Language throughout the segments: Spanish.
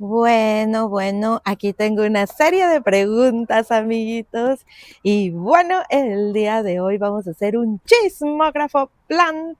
Bueno, aquí tengo una serie de preguntas, amiguitos. Y bueno, el día de hoy vamos a hacer un chismógrafo plantil.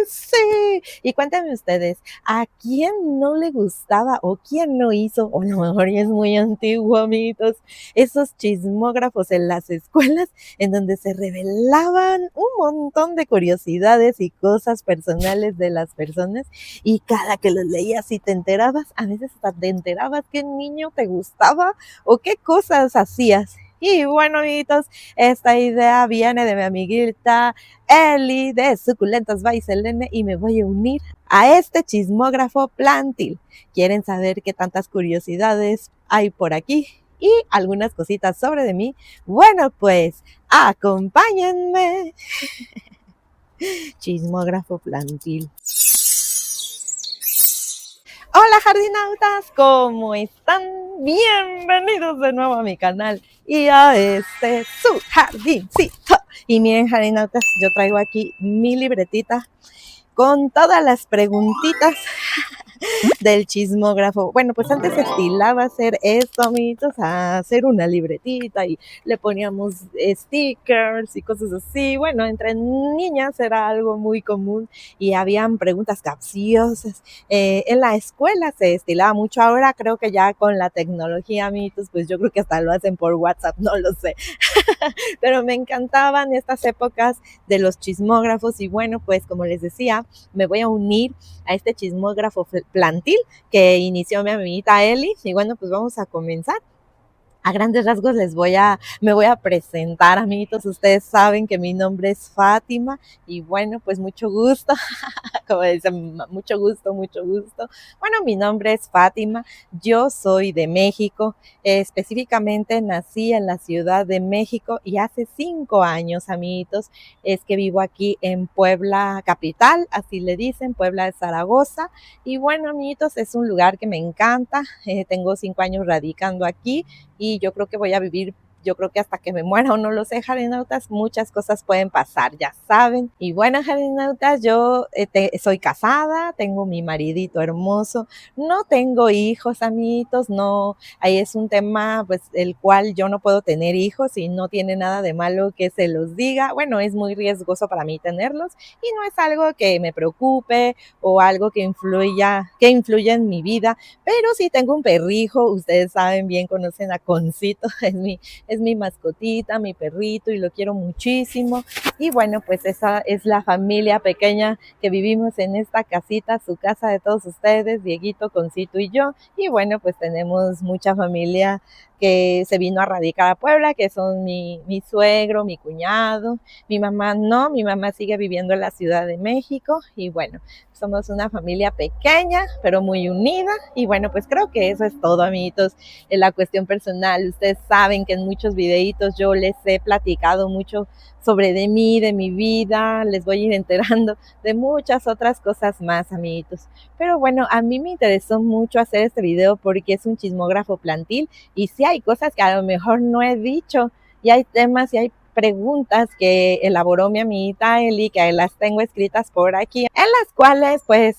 Sí. Y cuéntenme ustedes, ¿a quién no le gustaba o quién no hizo? O a lo mejor ya es muy antiguo, amiguitos, esos chismógrafos en las escuelas en donde se revelaban un montón de curiosidades y cosas personales de las personas y cada que los leías y te enterabas, a veces hasta te enterabas qué niño te gustaba o qué cosas hacías. Y bueno, amiguitos, esta idea viene de mi amiguita Eli de Suculentas by Selene y me voy a unir a este chismógrafo plantil. ¿Quieren saber qué tantas curiosidades hay por aquí? Y algunas cositas sobre de mí. Bueno, pues acompáñenme. Chismógrafo plantil. Hola jardinautas, ¿cómo están? Bienvenidos de nuevo a mi canal y a su jardincito. Y miren jardinautas, yo traigo aquí mi libretita con todas las preguntitas del chismógrafo. Bueno, pues antes se estilaba hacer esto, amiguitos, a hacer una libretita y le poníamos stickers y cosas así. Bueno, entre niñas era algo muy común y habían preguntas capciosas. En la escuela se estilaba mucho. Ahora creo que ya con la tecnología, amiguitos, pues yo creo que hasta lo hacen por WhatsApp, no lo sé. Pero me encantaban estas épocas de los chismógrafos y bueno, pues como les decía, me voy a unir a este chismógrafo plantil que inició mi amiguita Eli y bueno, pues vamos a comenzar. A grandes rasgos me voy a presentar, amiguitos. Ustedes saben que mi nombre es Fátima y bueno, pues mucho gusto. Como dicen, mucho gusto, mucho gusto. Bueno, mi nombre es Fátima, yo soy de México, específicamente nací en la Ciudad de México y hace 5 años, amiguitos, es que vivo aquí en Puebla capital, así le dicen, Puebla de Zaragoza. Y bueno, amiguitos, es un lugar que me encanta, tengo 5 años radicando aquí y yo creo que voy a vivir, yo creo que hasta que me muera o no lo sé, jardinautas, muchas cosas pueden pasar, ya saben. Y bueno, jardinautas, yo soy casada, tengo mi maridito hermoso, no tengo hijos, amiguitos, no, ahí es un tema, pues, el cual yo no puedo tener hijos y no tiene nada de malo que se los diga. Bueno, es muy riesgoso para mí tenerlos y no es algo que me preocupe o algo que influya en mi vida, pero sí tengo un perrijo, ustedes saben bien, conocen a Concito, es mi mascotita, mi perrito y lo quiero muchísimo. Y bueno, pues esa es la familia pequeña que vivimos en esta casita, su casa de todos ustedes, Dieguito, Concito y yo. Y bueno, pues tenemos mucha familia que se vino a radicar a Puebla, que son mi suegro, mi cuñado, mi mamá no, mi mamá sigue viviendo en la Ciudad de México y bueno, somos una familia pequeña, pero muy unida. Y bueno, pues creo que eso es todo, amiguitos, en la cuestión personal. Ustedes saben que en muchos videitos yo les he platicado mucho sobre de mí, de mi vida, les voy a ir enterando de muchas otras cosas más, amiguitos. Pero bueno, a mí me interesó mucho hacer este video porque es un chismógrafo plantil y sí hay cosas que a lo mejor no he dicho y hay temas y hay preguntas que elaboró mi amiguita Eli, que las tengo escritas por aquí, en las cuales pues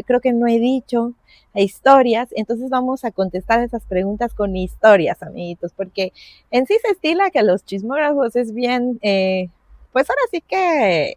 creo que no he dicho historias, entonces vamos a contestar esas preguntas con historias, amiguitos, porque en sí se estila que los chismógrafos es bien, pues ahora sí que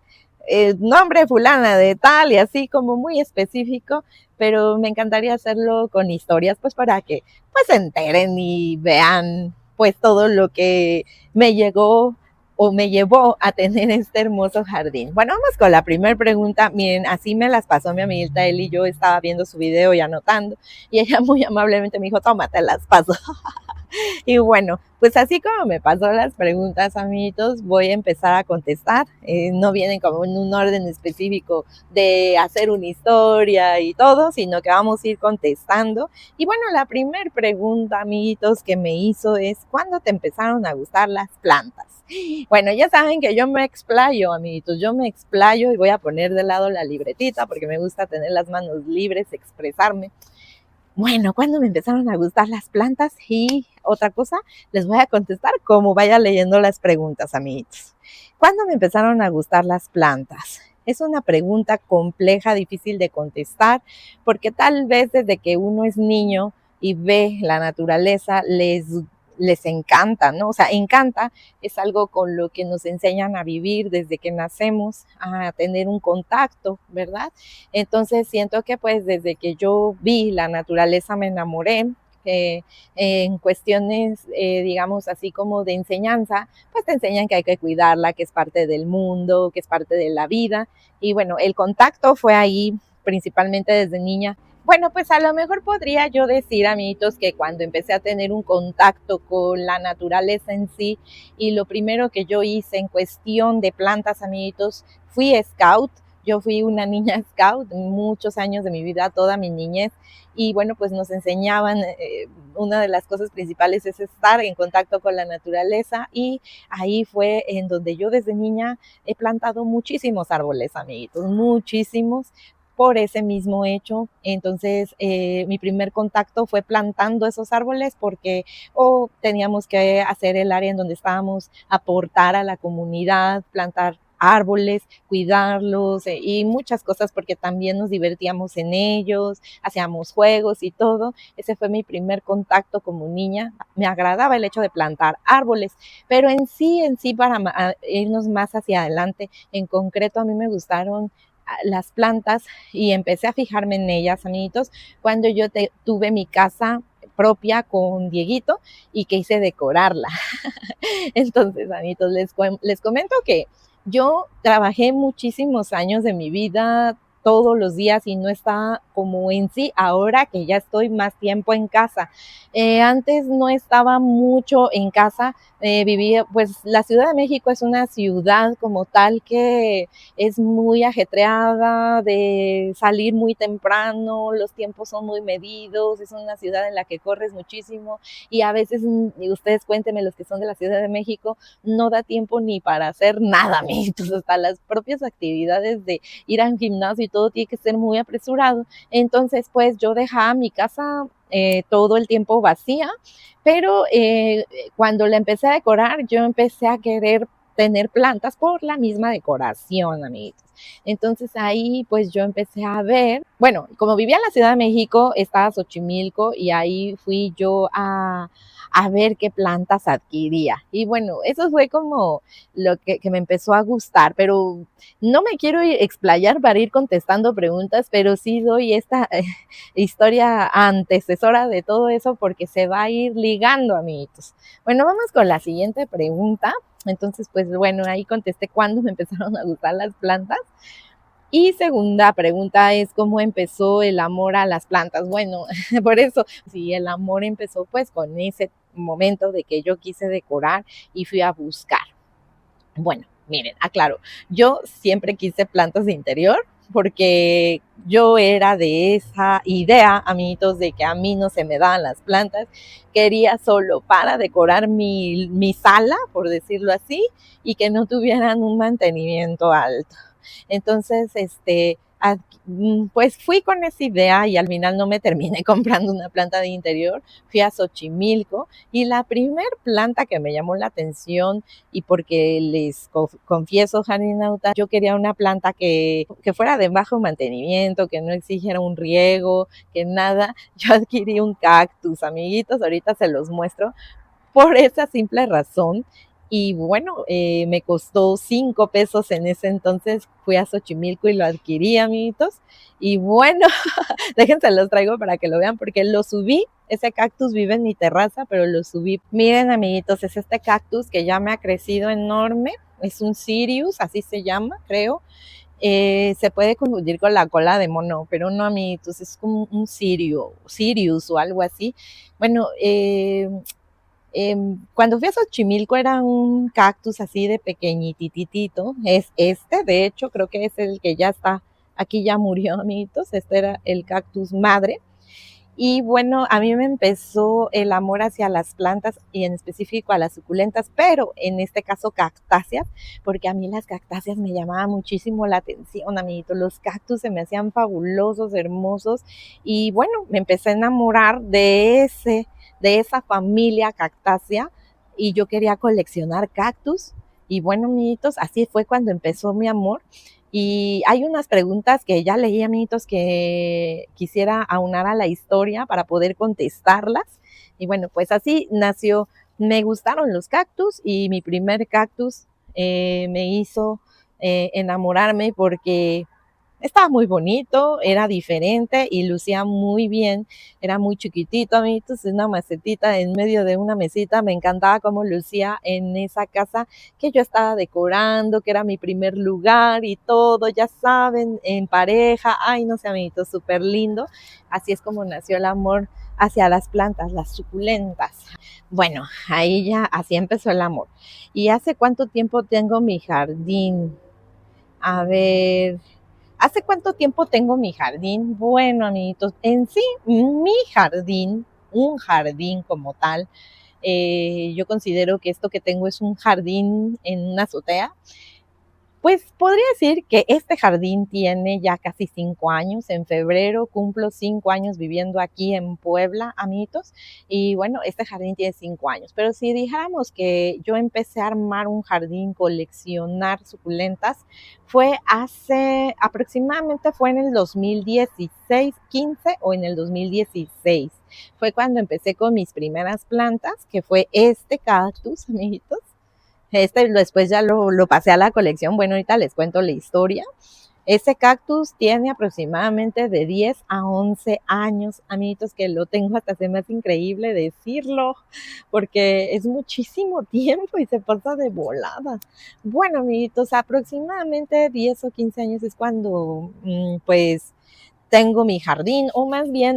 nombre fulana de tal y así como muy específico, pero me encantaría hacerlo con historias, pues para que pues se enteren y vean pues todo lo que me llegó o me llevó a tener este hermoso jardín. Bueno, vamos con la primera pregunta. Miren, así me las pasó mi amiguita Eli. Yo estaba viendo su video y anotando y ella muy amablemente me dijo, tómate, las paso. Y bueno, pues así como me pasó las preguntas, amiguitos, voy a empezar a contestar. No vienen como en un orden específico de hacer una historia y todo, sino que vamos a ir contestando. Y bueno, la primera pregunta, amiguitos, que me hizo es, ¿cuándo te empezaron a gustar las plantas? Bueno, ya saben que yo me explayo, amiguitos, yo me explayo y voy a poner de lado la libretita porque me gusta tener las manos libres, expresarme. Bueno, ¿cuándo me empezaron a gustar las plantas? Y otra cosa, les voy a contestar como vaya leyendo las preguntas, amiguitos. ¿Cuándo me empezaron a gustar las plantas? Es una pregunta compleja, difícil de contestar, porque tal vez desde que uno es niño y ve la naturaleza, les encanta, ¿no? O sea, encanta es algo con lo que nos enseñan a vivir desde que nacemos, a tener un contacto, ¿verdad? Entonces siento que pues desde que yo vi la naturaleza me enamoré. En cuestiones, digamos así como de enseñanza, pues te enseñan que hay que cuidarla, que es parte del mundo, que es parte de la vida. Y bueno, el contacto fue ahí principalmente desde niña. Bueno, pues a lo mejor podría yo decir, amiguitos, que cuando empecé a tener un contacto con la naturaleza en sí, y lo primero que yo hice en cuestión de plantas, amiguitos, fui scout. Yo fui una niña scout muchos años de mi vida, toda mi niñez, y bueno, pues nos enseñaban, una de las cosas principales es estar en contacto con la naturaleza, y ahí fue en donde yo desde niña he plantado muchísimos árboles, amiguitos, muchísimos, por ese mismo hecho. Entonces, mi primer contacto fue plantando esos árboles porque teníamos que hacer el área en donde estábamos, aportar a la comunidad, plantar árboles, cuidarlos y muchas cosas porque también nos divertíamos en ellos, hacíamos juegos y todo. Ese fue mi primer contacto como niña. Me agradaba el hecho de plantar árboles, pero en sí, para irnos más hacia adelante, en concreto a mí me gustaron las plantas y empecé a fijarme en ellas, amiguitos, cuando yo tuve mi casa propia con Dieguito y que hice decorarla. Entonces, amiguitos, les comento que yo trabajé muchísimos años de mi vida todos los días y no estaba como en sí ahora que ya estoy más tiempo en casa. Antes no estaba mucho en casa, vivía, pues la Ciudad de México es una ciudad como tal que es muy ajetreada, de salir muy temprano, los tiempos son muy medidos, es una ciudad en la que corres muchísimo y a veces, y ustedes cuéntenme los que son de la Ciudad de México, no da tiempo ni para hacer nada, amiguitos, hasta las propias actividades de ir al gimnasio y todo tiene que ser muy apresurado. Entonces, pues yo dejaba mi casa todo el tiempo vacía, pero cuando la empecé a decorar, yo empecé a querer tener plantas por la misma decoración, amiguitos. Entonces ahí pues yo empecé a ver, bueno, como vivía en la Ciudad de México, estaba Xochimilco y ahí fui yo a ver qué plantas adquiría. Y bueno, eso fue como lo que me empezó a gustar, pero no me quiero explayar para ir contestando preguntas, pero sí doy esta historia antecesora de todo eso porque se va a ir ligando, amiguitos. Bueno, vamos con la siguiente pregunta. Entonces, pues bueno, ahí contesté cuándo me empezaron a gustar las plantas. Y segunda pregunta es cómo empezó el amor a las plantas. Bueno, por eso, sí, el amor empezó pues con ese momento de que yo quise decorar y fui a buscar. Bueno, miren, aclaro, yo siempre quise plantas de interior porque yo era de esa idea, amiguitos, de que a mí no se me daban las plantas, quería solo para decorar mi sala, por decirlo así, y que no tuvieran un mantenimiento alto. Entonces, pues fui con esa idea y al final no me terminé comprando una planta de interior, fui a Xochimilco y la primer planta que me llamó la atención y porque les confieso, Jarinauta, yo quería una planta que fuera de bajo mantenimiento, que no exigiera un riego, que nada, yo adquirí un cactus, amiguitos, ahorita se los muestro, por esa simple razón. Y bueno, me costó 5 pesos en ese entonces, fui a Xochimilco y lo adquirí, amiguitos. Y bueno, déjense los traigo para que lo vean porque lo subí, ese cactus vive en mi terraza, pero lo subí. Miren, amiguitos, es este cactus que ya me ha crecido enorme, es un Sirius, así se llama, creo. Se puede confundir con la cola de mono, pero no, amiguitos, es como un Sirius o algo así. Bueno, cuando fui a Xochimilco era un cactus así de pequeñititito, es de hecho creo que es el que ya está, aquí ya murió, amiguitos, este era el cactus madre. Y bueno, a mí me empezó el amor hacia las plantas y en específico a las suculentas, pero en este caso cactáceas, porque a mí las cactáceas me llamaban muchísimo la atención, amiguitos. Los cactus se me hacían fabulosos, hermosos y bueno, me empecé a enamorar de esa familia cactácea y yo quería coleccionar cactus. Y bueno, amiguitos, así fue cuando empezó mi amor. Y hay unas preguntas que ya leí, amiguitos, que quisiera aunar a la historia para poder contestarlas. Y bueno, pues así nació. Me gustaron los cactus y mi primer cactus me hizo enamorarme porque estaba muy bonito, era diferente y lucía muy bien. Era muy chiquitito, amiguitos, una macetita en medio de una mesita. Me encantaba cómo lucía en esa casa que yo estaba decorando, que era mi primer lugar y todo, ya saben, en pareja. Ay, no sé, amiguitos, súper lindo. Así es como nació el amor hacia las plantas, las suculentas. Bueno, ahí ya, así empezó el amor. ¿Y hace cuánto tiempo tengo mi jardín? A ver, ¿hace cuánto tiempo tengo mi jardín? Bueno, amiguitos, en sí, mi jardín, un jardín como tal, yo considero que esto que tengo es un jardín en una azotea. Pues podría decir que este jardín tiene ya casi 5 años. En febrero cumplo 5 años viviendo aquí en Puebla, amiguitos. Y bueno, este jardín tiene 5 años. Pero si dijéramos que yo empecé a armar un jardín, coleccionar suculentas, fue hace aproximadamente fue en el 2016, 15 o en el 2016. Fue cuando empecé con mis primeras plantas, que fue este cactus, amiguitos. Después ya lo pasé a la colección. Bueno, ahorita les cuento la historia. Ese cactus tiene aproximadamente de 10 a 11 años, amiguitos, que lo tengo. Hasta se me hace increíble decirlo, porque es muchísimo tiempo y se pasa de volada. Bueno, amiguitos, aproximadamente 10 o 15 años es cuando, pues, tengo mi jardín, o más bien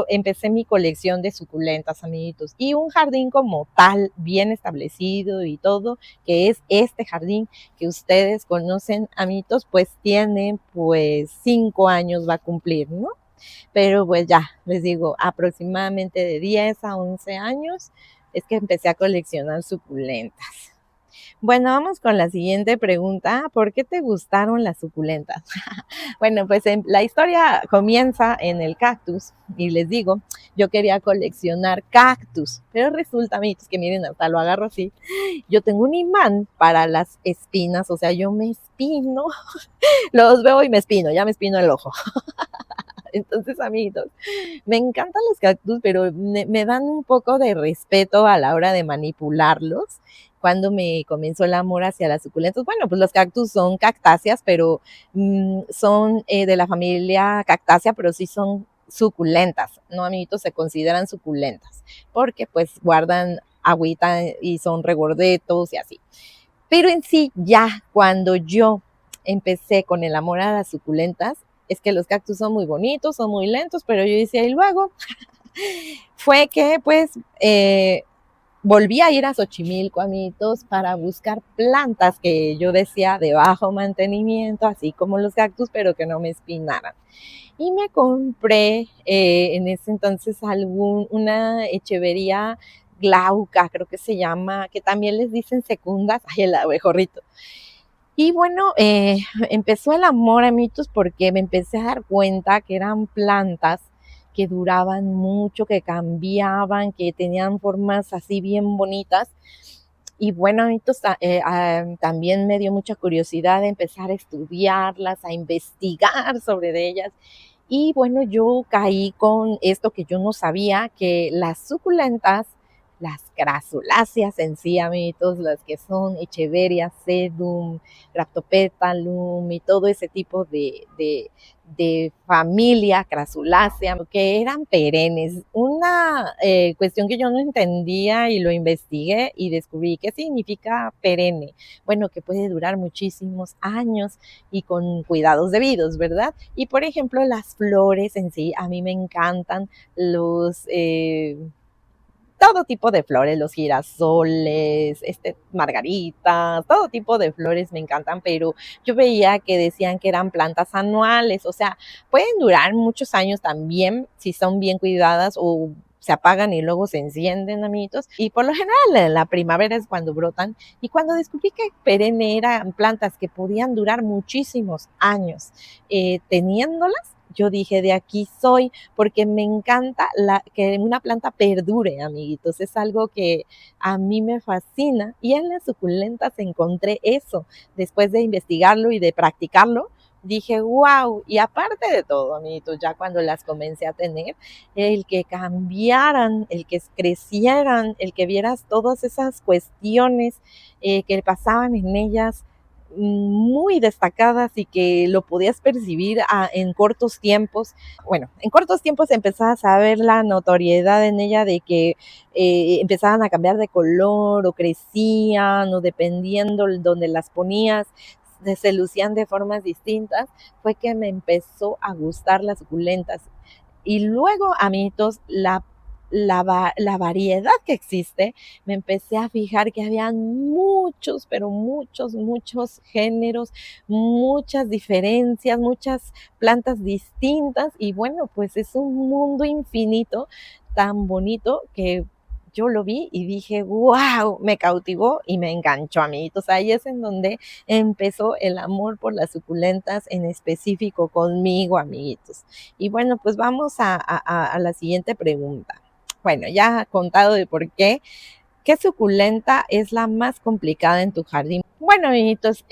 empecé mi colección de suculentas, amiguitos, y un jardín como tal, bien establecido y todo, que es este jardín que ustedes conocen, amiguitos, pues tiene pues 5 años va a cumplir, ¿no? Pero pues ya, les digo, aproximadamente de 10 a 11 años es que empecé a coleccionar suculentas. Bueno, vamos con la siguiente pregunta. ¿Por qué te gustaron las suculentas? Bueno, pues la historia comienza en el cactus y les digo, yo quería coleccionar cactus, pero resulta, amiguitos, que miren, hasta lo agarro así, yo tengo un imán para las espinas, o sea, yo me espino, los veo y me espino, ya me espino el ojo. Entonces, amiguitos, me encantan los cactus, pero me dan un poco de respeto a la hora de manipularlos. Cuando me comenzó el amor hacia las suculentas, bueno, pues los cactus son cactáceas, pero son de la familia cactácea, pero sí son suculentas, ¿no, amiguitos? Se consideran suculentas, porque pues guardan agüita y son regordetos y así. Pero en sí, ya cuando yo empecé con el amor a las suculentas, es que los cactus son muy bonitos, son muy lentos, pero yo decía, y luego fue que pues volví a ir a Xochimilco, amiguitos, para buscar plantas que yo decía de bajo mantenimiento, así como los cactus, pero que no me espinaran. Y me compré en ese entonces una echevería glauca, creo que se llama, que también les dicen secundas, ay, el abejorrito. Y bueno, empezó el amor, amiguitos, porque me empecé a dar cuenta que eran plantas que duraban mucho, que cambiaban, que tenían formas así bien bonitas. Y bueno, amiguitos, también me dio mucha curiosidad de empezar a estudiarlas, a investigar sobre ellas. Y bueno, yo caí con esto que yo no sabía, que las suculentas, las crasuláceas en sí, amiguitos, las que son Echeveria, Sedum, Graptopetalum y todo ese tipo de familia crasulácea, que eran perennes. Una cuestión que yo no entendía y lo investigué y descubrí qué significa perenne. Bueno, que puede durar muchísimos años y con cuidados debidos, ¿verdad? Y por ejemplo, las flores en sí, a mí me encantan todo tipo de flores, los girasoles, margaritas, todo tipo de flores me encantan, pero yo veía que decían que eran plantas anuales, o sea, pueden durar muchos años también si son bien cuidadas o se apagan y luego se encienden, amiguitos. Y por lo general en la primavera es cuando brotan. Y cuando descubrí que perenne eran plantas que podían durar muchísimos años teniéndolas, yo dije, de aquí soy, porque me encanta que una planta perdure, amiguitos. Es algo que a mí me fascina y en las suculentas encontré eso. Después de investigarlo y de practicarlo, dije, wow, y aparte de todo, amiguitos, ya cuando las comencé a tener, el que cambiaran, el que crecieran, el que vieras todas esas cuestiones que pasaban en ellas muy destacadas y que lo podías percibir en cortos tiempos. Bueno, en cortos tiempos empezabas a ver la notoriedad en ella de que empezaban a cambiar de color o crecían o dependiendo donde las ponías, se lucían de formas distintas, fue que me empezó a gustar las suculentas. Y luego, amiguitos, la variedad que existe, me empecé a fijar que había muchos, pero muchos géneros, muchas diferencias, muchas plantas distintas y bueno, pues es un mundo infinito tan bonito que yo lo vi y dije, wow, me cautivó y me enganchó, amiguitos. Ahí es en donde empezó el amor por las suculentas en específico conmigo, amiguitos. Y bueno, pues vamos a la siguiente pregunta. Bueno, ya contado de por qué suculenta es la más complicada en tu jardín. Bueno, amiguitos,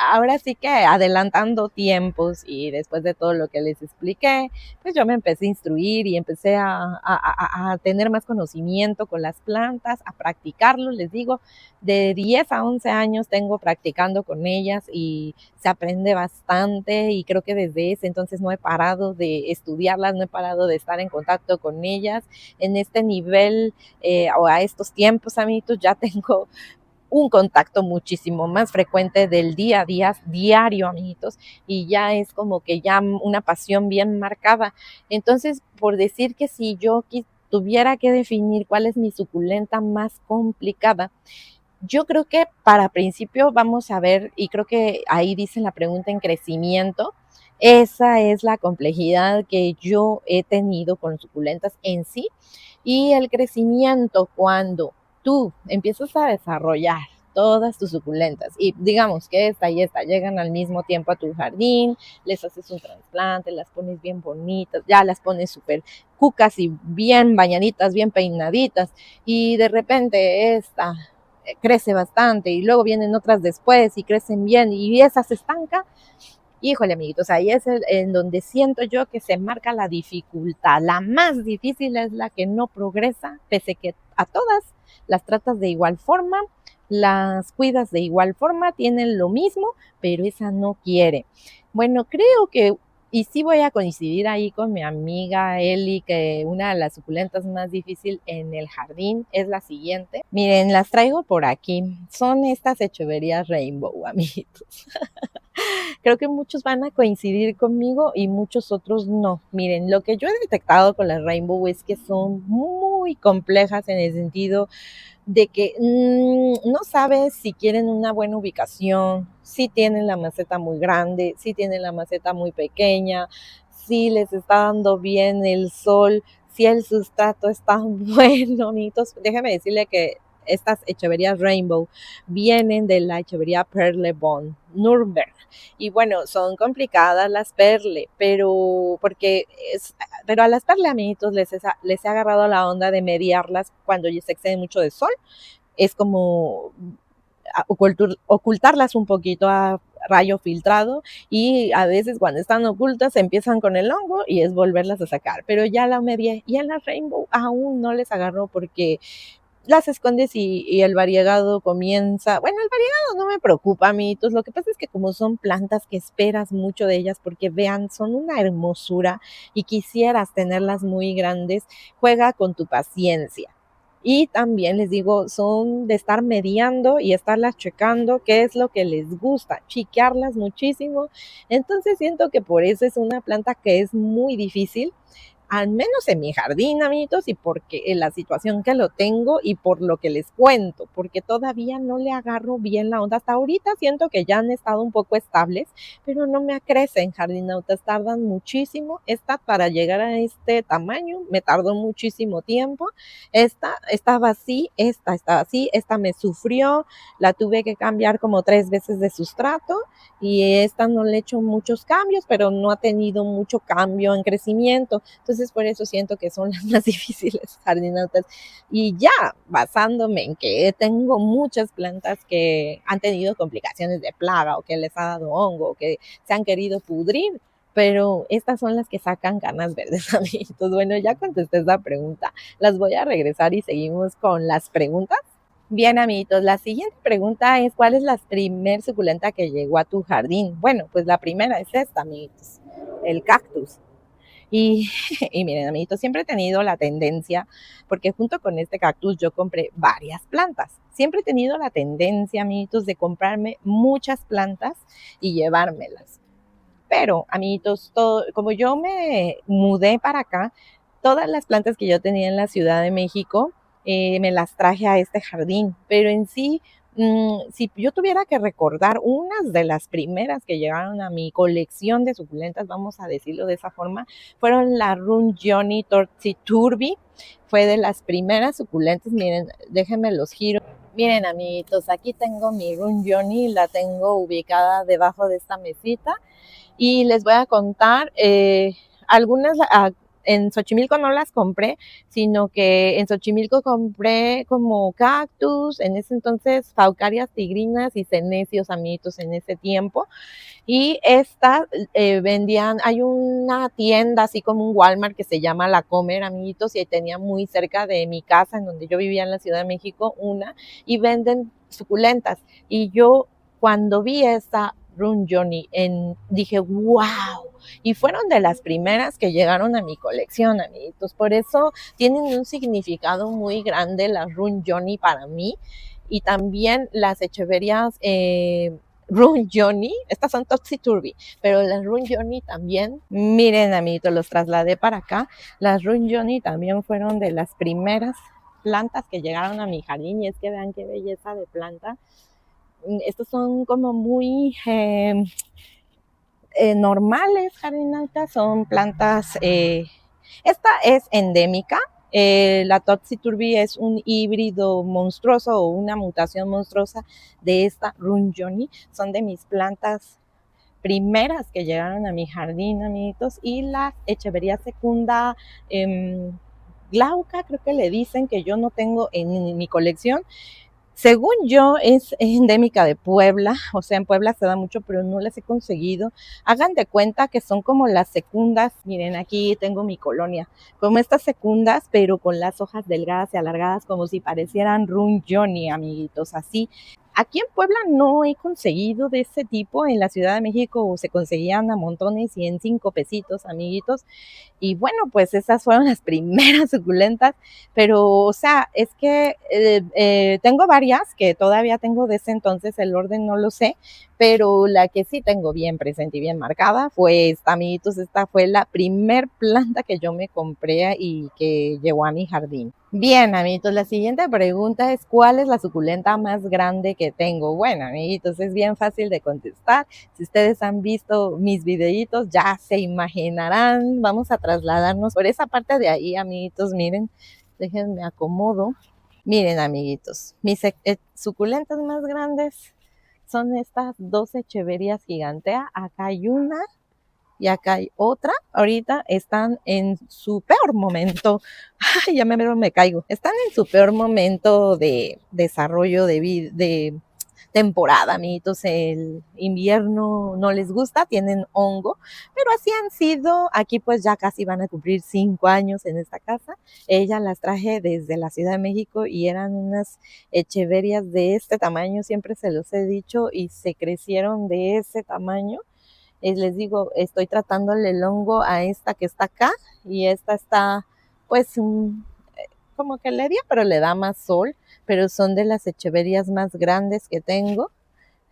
ahora sí que adelantando tiempos y después de todo lo que les expliqué, pues yo me empecé a instruir y empecé a tener más conocimiento con las plantas, a practicarlo. Les digo, de 10 a 11 años tengo practicando con ellas y se aprende bastante y creo que desde ese entonces no he parado de estudiarlas, no he parado de estar en contacto con ellas. En este nivel o a estos tiempos, amiguitos, ya tengo un contacto muchísimo más frecuente del día a día, diario, amiguitos, y ya es como que ya una pasión bien marcada. Entonces, por decir que si yo tuviera que definir cuál es mi suculenta más complicada, yo creo que para principio vamos a ver, y creo que ahí dice la pregunta en crecimiento, esa es la complejidad que yo he tenido con suculentas en sí y el crecimiento cuando tú empiezas a desarrollar todas tus suculentas y digamos que esta y esta llegan al mismo tiempo a tu jardín, les haces un trasplante, las pones bien bonitas, ya las pones súper cucas y bien bañaditas, bien peinaditas y de repente esta crece bastante y luego vienen otras después y crecen bien y esa se estanca. Híjole, amiguitos, ahí es en donde siento yo que se marca la dificultad. La más difícil es la que no progresa, pese que a todas las tratas de igual forma, las cuidas de igual forma, tienen lo mismo, pero esa no quiere. Bueno, creo que, y sí voy a coincidir ahí con mi amiga Eli, que una de las suculentas más difíciles en el jardín es la siguiente. Miren, las traigo por aquí. Son estas Echeverias Rainbow, amiguitos. Creo que muchos van a coincidir conmigo y muchos otros no. Miren, lo que yo he detectado con las Rainbow es que son muy complejas en el sentido de que no sabes si quieren una buena ubicación, si tienen la maceta muy grande, si tienen la maceta muy pequeña, si les está dando bien el sol, si el sustrato está bueno, bonitos. Déjeme decirle que estas Echeverías Rainbow vienen de la Echevería Perle von Nürnberg. Y bueno, son complicadas las Perle, pero a las Perle, amiguitos, les he agarrado la onda de mediarlas cuando se exceden mucho de sol. Es como ocultarlas un poquito a rayo filtrado y a veces cuando están ocultas empiezan con el hongo y es volverlas a sacar, pero ya la medié y en la Rainbow aún no les agarró porque las escondes y el variegado comienza. Bueno, el variegado no me preocupa, amiguitos. Lo que pasa es que como son plantas que esperas mucho de ellas porque vean, son una hermosura y quisieras tenerlas muy grandes, juega con tu paciencia. Y también les digo, son de estar mediando y estarlas checando qué es lo que les gusta, chiquearlas muchísimo. Entonces siento que por eso es una planta que es muy difícil al menos en mi jardín, amiguitos, y porque en la situación que lo tengo y por lo que les cuento, porque todavía no le agarro bien la onda. Hasta ahorita siento que ya han estado un poco estables, pero no me acrecen, jardinautas, tardan muchísimo. Esta para llegar a este tamaño me tardó muchísimo tiempo. Esta estaba así, esta estaba así, esta me sufrió, la tuve que cambiar como 3 veces de sustrato y esta no le he hecho muchos cambios, pero no ha tenido mucho cambio en crecimiento. Entonces Entonces por eso siento que son las más difíciles, jardinautas. Y ya basándome en que tengo muchas plantas que han tenido complicaciones de plaga o que les ha dado hongo o que se han querido pudrir, pero estas son las que sacan canas verdes a mí. Entonces, bueno, ya contesté esa pregunta. Las voy a regresar y seguimos con las preguntas. Bien, amiguitos, la siguiente pregunta es, ¿cuál es la primer suculenta que llegó a tu jardín? Bueno, pues la primera es esta, amiguitos, el cactus. Y, y miren, amiguitos, siempre he tenido la tendencia, porque junto con este cactus yo compré varias plantas. Siempre he tenido la tendencia, amiguitos, de comprarme muchas plantas y llevármelas. Pero, amiguitos, como yo me mudé para acá, todas las plantas que yo tenía en la Ciudad de México me las traje a este jardín. Pero en sí, si yo tuviera que recordar unas de las primeras que llegaron a mi colección de suculentas, vamos a decirlo de esa forma, fueron la Rungioni Torciturbi. Fue de las primeras suculentas. Miren, déjenme los giro. Miren, amiguitos, aquí tengo mi Rungioni, la tengo ubicada debajo de esta mesita. Y les voy a contar algunas. En Xochimilco no las compré, sino que en Xochimilco compré como cactus, en ese entonces faucarias tigrinas y cenecios, amiguitos, en ese tiempo. Y estas vendían, hay una tienda así como un Walmart que se llama La Comer, amiguitos, y tenía muy cerca de mi casa, en donde yo vivía en la Ciudad de México, una, y venden suculentas. Y yo cuando vi esta Rungioni, dije, wow, y fueron de las primeras que llegaron a mi colección, amiguitos. Por eso tienen un significado muy grande las Rungioni para mí, y también las echeverias Rungioni, estas son Topsy Turvy, pero las Rungioni también, miren, amiguitos, los trasladé para acá. Las Rungioni también fueron de las primeras plantas que llegaron a mi jardín, y es que vean qué belleza de planta. Estos son como muy normales, jardinautas, son plantas, esta es endémica. La Topsy Turvy es un híbrido monstruoso o una mutación monstruosa de esta Rungioni. Son de mis plantas primeras que llegaron a mi jardín, amiguitos. Y la Echeveria secunda glauca, creo que le dicen, que yo no tengo en mi colección. Según yo, es endémica de Puebla, o sea, en Puebla se da mucho, pero no las he conseguido. Hagan de cuenta que son como las secundas, miren, aquí tengo mi colonia, como estas secundas, pero con las hojas delgadas y alargadas, como si parecieran Rungioni, amiguitos, así. Aquí en Puebla no he conseguido de ese tipo. En la Ciudad de México se conseguían a montones y en 5 pesitos, amiguitos. Y bueno, pues esas fueron las primeras suculentas, pero o sea, es que tengo varias que todavía tengo de ese entonces, el orden no lo sé, pero la que sí tengo bien presente y bien marcada fue esta, amiguitos. Esta fue la primer planta que yo me compré y que llegó a mi jardín. Bien, amiguitos, la siguiente pregunta es, ¿cuál es la suculenta más grande que tengo? Bueno, amiguitos, es bien fácil de contestar. Si ustedes han visto mis videitos, ya se imaginarán. Vamos a trasladarnos por esa parte de ahí, amiguitos. Miren, déjenme acomodo. Miren, amiguitos, mis suculentas más grandes son estas dos echeverias gigantea. Acá hay una y acá hay otra. Ahorita están en su peor momento. Ay, ya me caigo. Están en su peor momento de desarrollo de temporada, amiguitos. El invierno no les gusta, tienen hongo, pero así han sido. Aquí pues ya casi van a cumplir 5 años en esta casa. Ellas las traje desde la Ciudad de México y eran unas echeverias de este tamaño, siempre se los he dicho, y se crecieron de ese tamaño. Les digo, estoy tratándole el hongo a esta que está acá, y esta está pues como que le dio, pero le da más sol, pero son de las echeverias más grandes que tengo.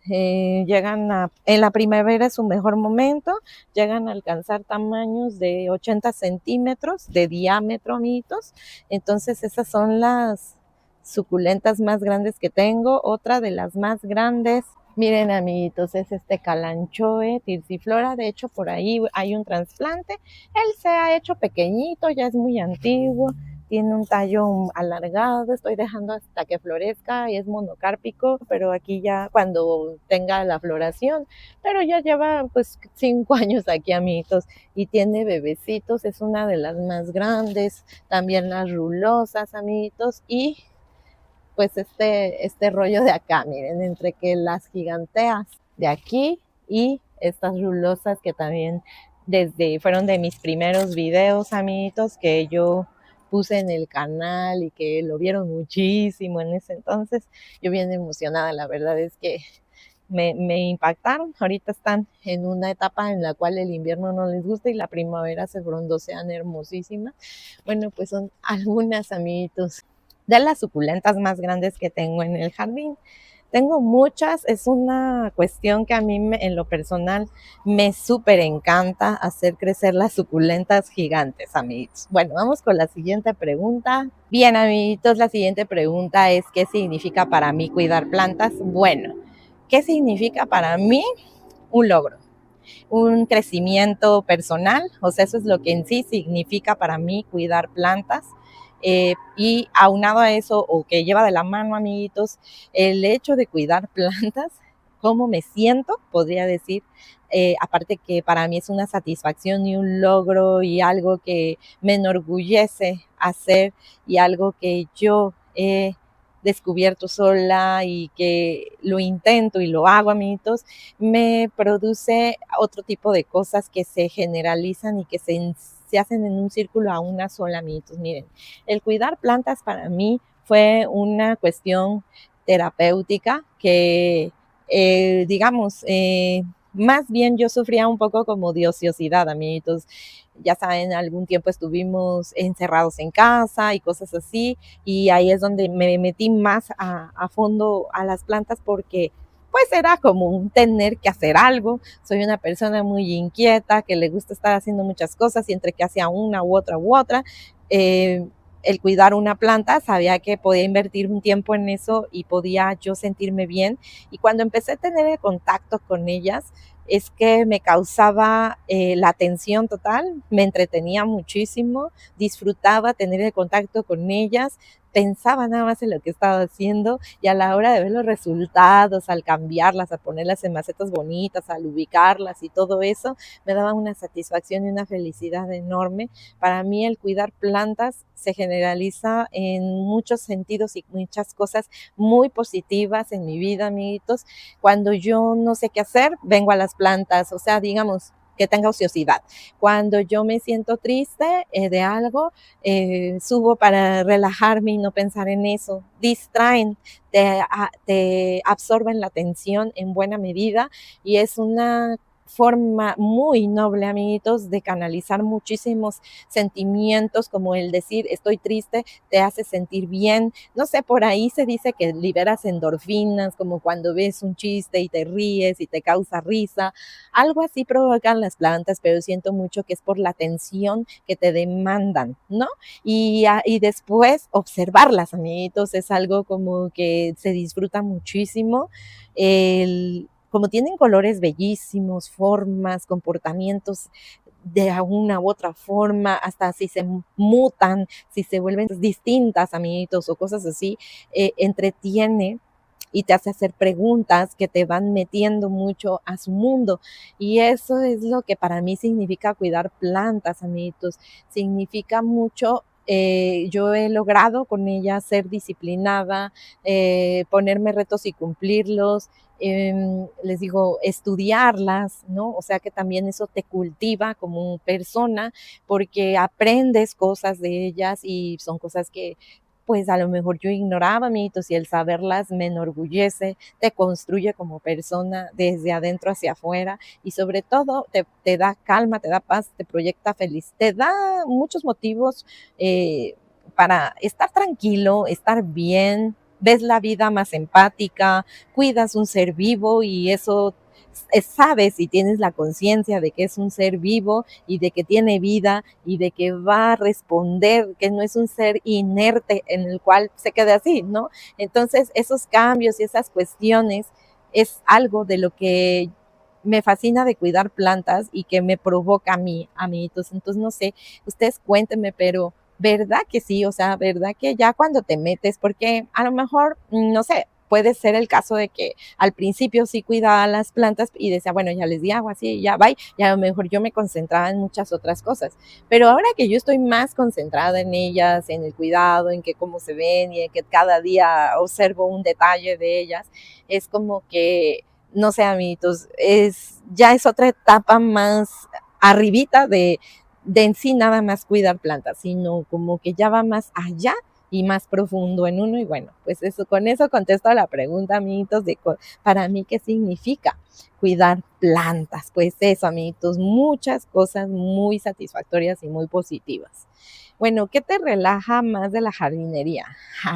En la primavera es su mejor momento, llegan a alcanzar tamaños de 80 centímetros de diámetro, amiguitos. Entonces esas son las suculentas más grandes que tengo. Otra de las más grandes, miren, amiguitos, es este Kalanchoe Tirsiflora. De hecho, por ahí hay un trasplante. Él se ha hecho pequeñito, ya es muy antiguo. tiene un tallo alargado, estoy dejando hasta que florezca y es monocárpico, pero aquí ya cuando tenga la floración, pero ya lleva pues 5 años aquí, amiguitos, y tiene bebecitos, es una de las más grandes, también las rulosas, amiguitos, y pues este rollo de acá, miren, entre que las giganteas de aquí y estas rulosas que también fueron de mis primeros videos, amiguitos, que yo puse en el canal y que lo vieron muchísimo en ese entonces. Yo bien emocionada, la verdad es que me impactaron. Ahorita están en una etapa en la cual el invierno no les gusta y la primavera se frondosean hermosísimas. Bueno, pues son algunas, amiguitos, de las suculentas más grandes que tengo en el jardín. Tengo muchas, es una cuestión que a mí en lo personal me súper encanta hacer crecer las suculentas gigantes, amiguitos. Bueno, vamos con la siguiente pregunta. Bien, amiguitos, la siguiente pregunta es ¿qué significa para mí cuidar plantas? Bueno, ¿qué significa para mí? Un logro, un crecimiento personal, o sea, eso es lo que en sí significa para mí cuidar plantas. Y aunado a eso, o que lleva de la mano, amiguitos, el hecho de cuidar plantas, cómo me siento, podría decir, aparte que para mí es una satisfacción y un logro y algo que me enorgullece hacer y algo que yo he descubierto sola y que lo intento y lo hago, amiguitos, me produce otro tipo de cosas que se generalizan y que se hacen en un círculo a una sola, amiguitos. Miren, el cuidar plantas para mí fue una cuestión terapéutica que, digamos, más bien yo sufría un poco como de ociosidad, amiguitos. Ya saben, algún tiempo estuvimos encerrados en casa y cosas así, y ahí es donde me metí más a fondo a las plantas porque pues era como un tener que hacer algo. Soy una persona muy inquieta, que le gusta estar haciendo muchas cosas y entre que hacía una u otra, el cuidar una planta, sabía que podía invertir un tiempo en eso y podía yo sentirme bien. Y cuando empecé a tener el contacto con ellas, es que me causaba la atención total, me entretenía muchísimo, disfrutaba tener el contacto con ellas, pensaba nada más en lo que estaba haciendo y a la hora de ver los resultados, al cambiarlas, a ponerlas en macetas bonitas, al ubicarlas y todo eso, me daba una satisfacción y una felicidad enorme. Para mí el cuidar plantas se generaliza en muchos sentidos y muchas cosas muy positivas en mi vida, amiguitos. Cuando yo no sé qué hacer, vengo a las plantas, o sea, digamos, que tenga ociosidad. Cuando yo me siento triste de algo, subo para relajarme y no pensar en eso. Distraen, te absorben la atención en buena medida y es una forma muy noble, amiguitos, de canalizar muchísimos sentimientos, como el decir estoy triste, te hace sentir bien. No sé, por ahí se dice que liberas endorfinas, como cuando ves un chiste y te ríes y te causa risa. Algo así provocan las plantas, pero siento mucho que es por la atención que te demandan, ¿no? Y después observarlas, amiguitos, es algo como que se disfruta muchísimo. Como tienen colores bellísimos, formas, comportamientos de una u otra forma, hasta si se mutan, si se vuelven distintas, amiguitos, o cosas así, entretiene y te hace hacer preguntas que te van metiendo mucho a su mundo. Y eso es lo que para mí significa cuidar plantas, amiguitos. Significa mucho. Yo he logrado con ella ser disciplinada, ponerme retos y cumplirlos. Les digo, estudiarlas, ¿no? O sea que también eso te cultiva como persona porque aprendes cosas de ellas y son cosas que pues a lo mejor yo ignoraba, amiguitos, y el saberlas me enorgullece, te construye como persona desde adentro hacia afuera y sobre todo te da calma, te da paz, te proyecta feliz, te da muchos motivos para estar tranquilo, estar bien, ves la vida más empática, cuidas un ser vivo y eso sabes y tienes la conciencia de que es un ser vivo y de que tiene vida y de que va a responder, que no es un ser inerte en el cual se quede así, ¿no? Entonces, esos cambios y esas cuestiones es algo de lo que me fascina de cuidar plantas y que me provoca a mí, amiguitos. Entonces, no sé, ustedes cuéntenme, pero ¿verdad que sí? O sea, ¿verdad que ya cuando te metes, porque a lo mejor, no sé, puede ser el caso de que al principio sí cuidaba las plantas y decía, bueno, ya les di agua, así, ya va, y a lo mejor yo me concentraba en muchas otras cosas. Pero ahora que yo estoy más concentrada en ellas, en el cuidado, en que cómo se ven y en que cada día observo un detalle de ellas, es como que, no sé, amiguitos, ya es otra etapa más arribita de en sí nada más cuidar plantas, sino como que ya va más allá y más profundo en uno. Y bueno, pues eso, con eso contesto a la pregunta, amiguitos, de para mí qué significa cuidar plantas. Pues eso, amiguitos, muchas cosas muy satisfactorias y muy positivas. Bueno, ¿qué te relaja más de la jardinería?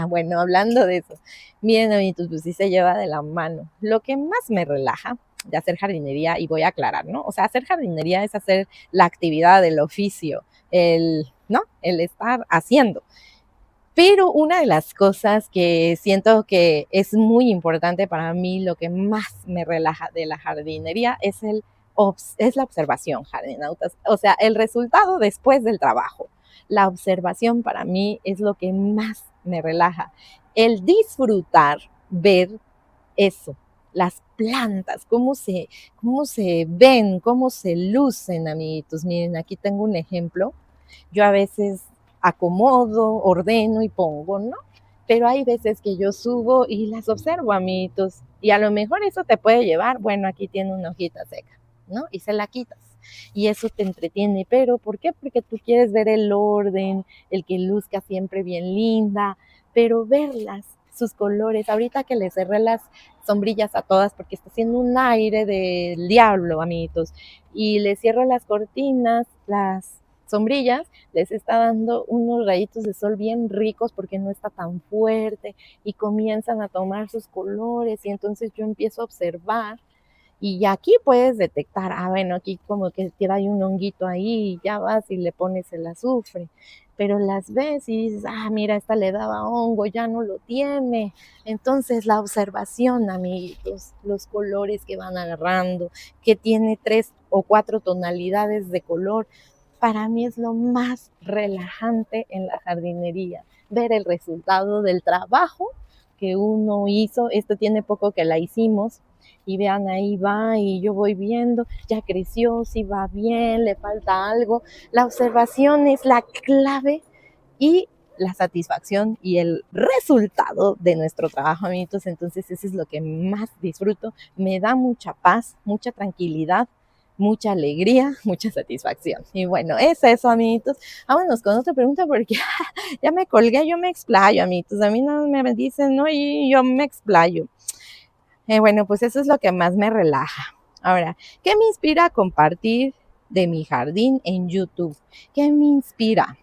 Bueno, hablando de eso, miren, amiguitos, pues sí se lleva de la mano. Lo que más me relaja de hacer jardinería, y voy a aclarar, ¿no? O sea, hacer jardinería es hacer la actividad, el oficio, ¿no? El estar haciendo. Pero una de las cosas que siento que es muy importante para mí, lo que más me relaja de la jardinería es la observación, jardinautas. O sea, el resultado después del trabajo. La observación para mí es lo que más me relaja. El disfrutar, ver eso, las plantas, cómo se ven, cómo se lucen, amiguitos. Miren, aquí tengo un ejemplo. Yo a veces acomodo, ordeno y pongo, ¿no? Pero hay veces que yo subo y las observo, amiguitos. Y a lo mejor eso te puede llevar, bueno, aquí tiene una hojita seca, ¿no? Y se la quitas. Y eso te entretiene. ¿Pero por qué? Porque tú quieres ver el orden, el que luzca siempre bien linda, pero verlas, sus colores. Ahorita que le cerré las sombrillas a todas porque está haciendo un aire del diablo, amiguitos. Y le cierro las cortinas, las sombrillas, les está dando unos rayitos de sol bien ricos porque no está tan fuerte y comienzan a tomar sus colores y entonces yo empiezo a observar y aquí puedes detectar, bueno, aquí como que hay un honguito ahí y ya vas y le pones el azufre, pero las ves y dices, mira, esta le daba hongo, ya no lo tiene. Entonces la observación, amiguitos, los colores que van agarrando, que tiene 3 o 4 tonalidades de color, para mí es lo más relajante en la jardinería, ver el resultado del trabajo que uno hizo. Esto tiene poco que la hicimos y vean, ahí va y yo voy viendo, ya creció, si va bien, le falta algo. La observación es la clave y la satisfacción y el resultado de nuestro trabajo, amiguitos. Entonces eso es lo que más disfruto, me da mucha paz, mucha tranquilidad, mucha alegría, mucha satisfacción. Y bueno, es eso, amiguitos. Vámonos con otra pregunta porque ya me colgué, yo me explayo, amiguitos. A mí no me dicen, no, y yo me explayo. Bueno, pues eso es lo que más me relaja. Ahora, ¿qué me inspira a compartir de mi jardín en YouTube? ¿Qué me inspira?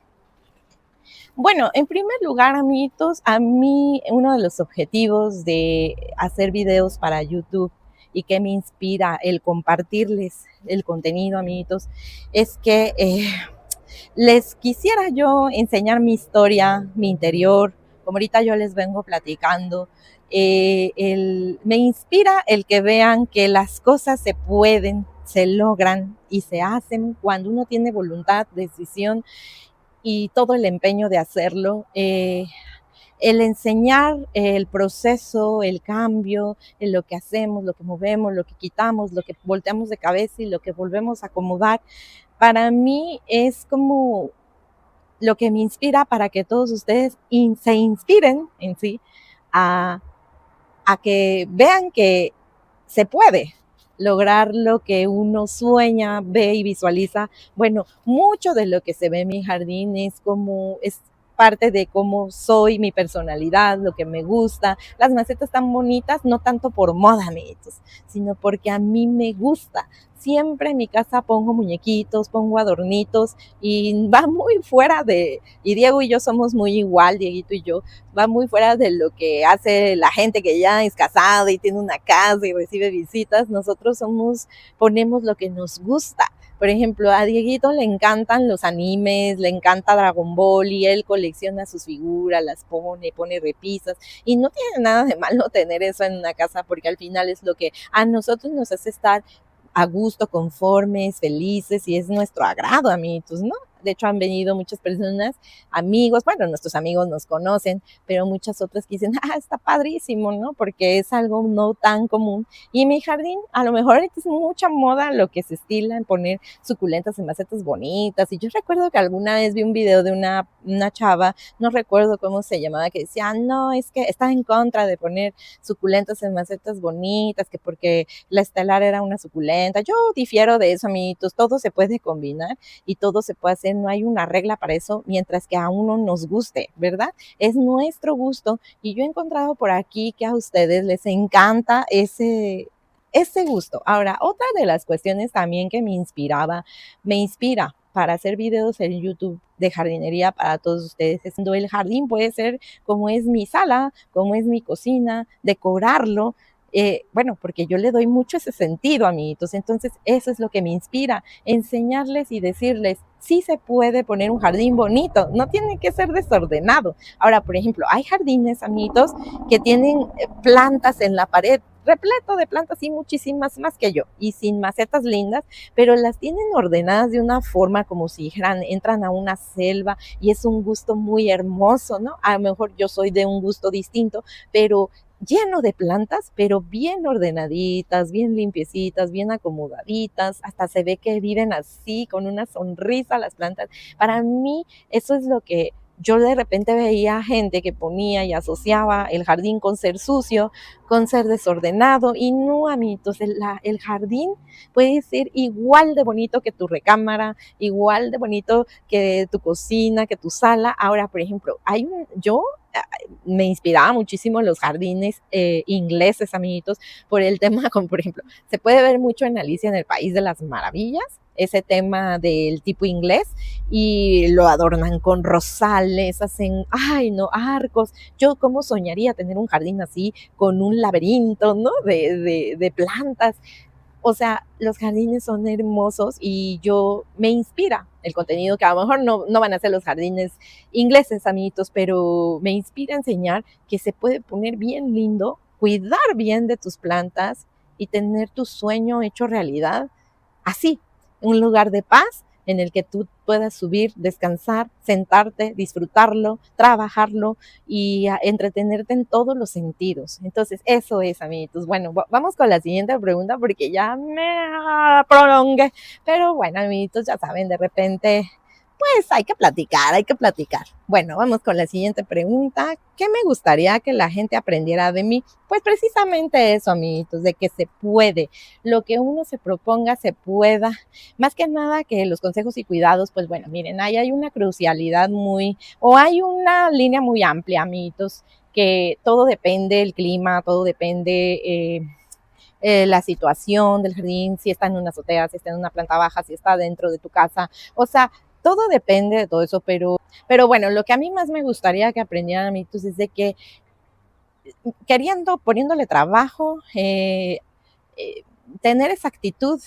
Bueno, en primer lugar, amiguitos, a mí uno de los objetivos de hacer videos para YouTube y que me inspira el compartirles el contenido, amiguitos, es que les quisiera yo enseñar mi historia, mi interior, como ahorita yo les vengo platicando. Me inspira el que vean que las cosas se pueden, se logran y se hacen cuando uno tiene voluntad, decisión y todo el empeño de hacerlo. El enseñar el proceso, el cambio, en lo que hacemos, lo que movemos, lo que quitamos, lo que volteamos de cabeza y lo que volvemos a acomodar, para mí es como lo que me inspira para que todos ustedes se inspiren en sí a, a que vean que se puede lograr lo que uno sueña, ve y visualiza. Bueno, mucho de lo que se ve en mi jardín es parte de cómo soy, mi personalidad, lo que me gusta. Las macetas tan bonitas, no tanto por moda, amiguitos, sino porque a mí me gusta. Siempre en mi casa pongo muñequitos, pongo adornitos y va muy fuera y Diego y yo somos muy igual, Dieguito y yo, va muy fuera de lo que hace la gente que ya es casada y tiene una casa y recibe visitas. Nosotros ponemos lo que nos gusta. Por ejemplo, a Dieguito le encantan los animes, le encanta Dragon Ball y él colecciona sus figuras, las pone repisas y no tiene nada de malo tener eso en una casa porque al final es lo que a nosotros nos hace estar a gusto, conformes, felices y es nuestro agrado, amiguitos, ¿no? De hecho, han venido muchas personas, amigos, bueno, nuestros amigos nos conocen, pero muchas otras que dicen, está padrísimo, ¿no? Porque es algo no tan común. Y en mi jardín, a lo mejor ahorita es mucha moda lo que se estila en poner suculentas en macetas bonitas. Y yo recuerdo que alguna vez vi un video de una chava, no recuerdo cómo se llamaba, que decía, no, es que está en contra de poner suculentas en macetas bonitas, que porque la estelar era una suculenta. Yo difiero de eso, amiguitos, todo se puede combinar y todo se puede hacer, no hay una regla para eso, mientras que a uno nos guste, ¿verdad? Es nuestro gusto y yo he encontrado por aquí que a ustedes les encanta ese gusto. Ahora, otra de las cuestiones también que me inspira para hacer videos en YouTube de jardinería para todos ustedes. El jardín puede ser como es mi sala, como es mi cocina, decorarlo. Bueno, porque yo le doy mucho ese sentido, amiguitos. Entonces, eso es lo que me inspira, enseñarles y decirles, sí se puede poner un jardín bonito, no tiene que ser desordenado. Ahora, por ejemplo, hay jardines, amiguitos, que tienen plantas en la pared, repleto de plantas y muchísimas más que yo, y sin macetas lindas, pero las tienen ordenadas de una forma como si dijeran, entran a una selva y es un gusto muy hermoso, ¿no? A lo mejor yo soy de un gusto distinto, pero lleno de plantas, pero bien ordenaditas, bien limpiecitas, bien acomodaditas, hasta se ve que viven así, con una sonrisa las plantas. Para mí, eso es lo que yo de repente veía gente que ponía y asociaba el jardín con ser sucio, con ser desordenado, y no, amiguitos, el jardín puede ser igual de bonito que tu recámara, igual de bonito que tu cocina, que tu sala. Ahora, por ejemplo, yo me inspiraba muchísimo en los jardines ingleses, amiguitos, por el tema, como por ejemplo, se puede ver mucho en Alicia en el País de las Maravillas, ese tema del tipo inglés, y lo adornan con rosales, hacen, ay no, arcos. Yo cómo soñaría tener un jardín así, con un laberinto, ¿no? De plantas. O sea, los jardines son hermosos y yo me inspira el contenido, que a lo mejor no van a ser los jardines ingleses, amiguitos, pero me inspira a enseñar que se puede poner bien lindo, cuidar bien de tus plantas y tener tu sueño hecho realidad así, un lugar de paz en el que tú puedas subir, descansar, sentarte, disfrutarlo, trabajarlo y entretenerte en todos los sentidos. Entonces, eso es, amiguitos. Bueno, vamos con la siguiente pregunta porque ya me prolongué. Pero bueno, amiguitos, ya saben, de repente pues hay que platicar, hay que platicar. Bueno, vamos con la siguiente pregunta. ¿Qué me gustaría que la gente aprendiera de mí? Pues precisamente eso, amiguitos, de que se puede. Lo que uno se proponga, se pueda. Más que nada que los consejos y cuidados, pues bueno, miren, ahí hay una crucialidad o hay una línea muy amplia, amiguitos, que todo depende del clima, todo depende la situación del jardín, si está en una azotea, si está en una planta baja, si está dentro de tu casa. O sea, todo depende de todo eso, pero bueno, lo que a mí más me gustaría que aprendieran, amiguitos, es de que poniéndole trabajo, tener esa actitud,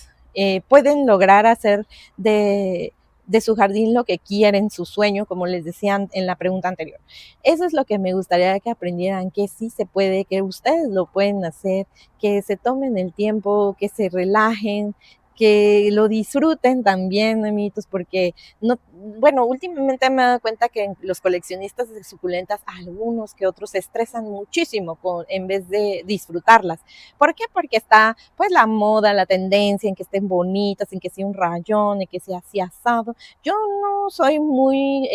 pueden lograr hacer de su jardín lo que quieren, su sueño, como les decían en la pregunta anterior. Eso es lo que me gustaría que aprendieran, que sí se puede, que ustedes lo pueden hacer, que se tomen el tiempo, que se relajen, que lo disfruten también, amiguitos, porque no, bueno, últimamente me he dado cuenta que los coleccionistas de suculentas, algunos que otros, se estresan muchísimo en vez de disfrutarlas. ¿Por qué? Porque está pues la moda, la tendencia en que estén bonitas, en que sea un rayón, en que sea así asado. Yo no soy muy,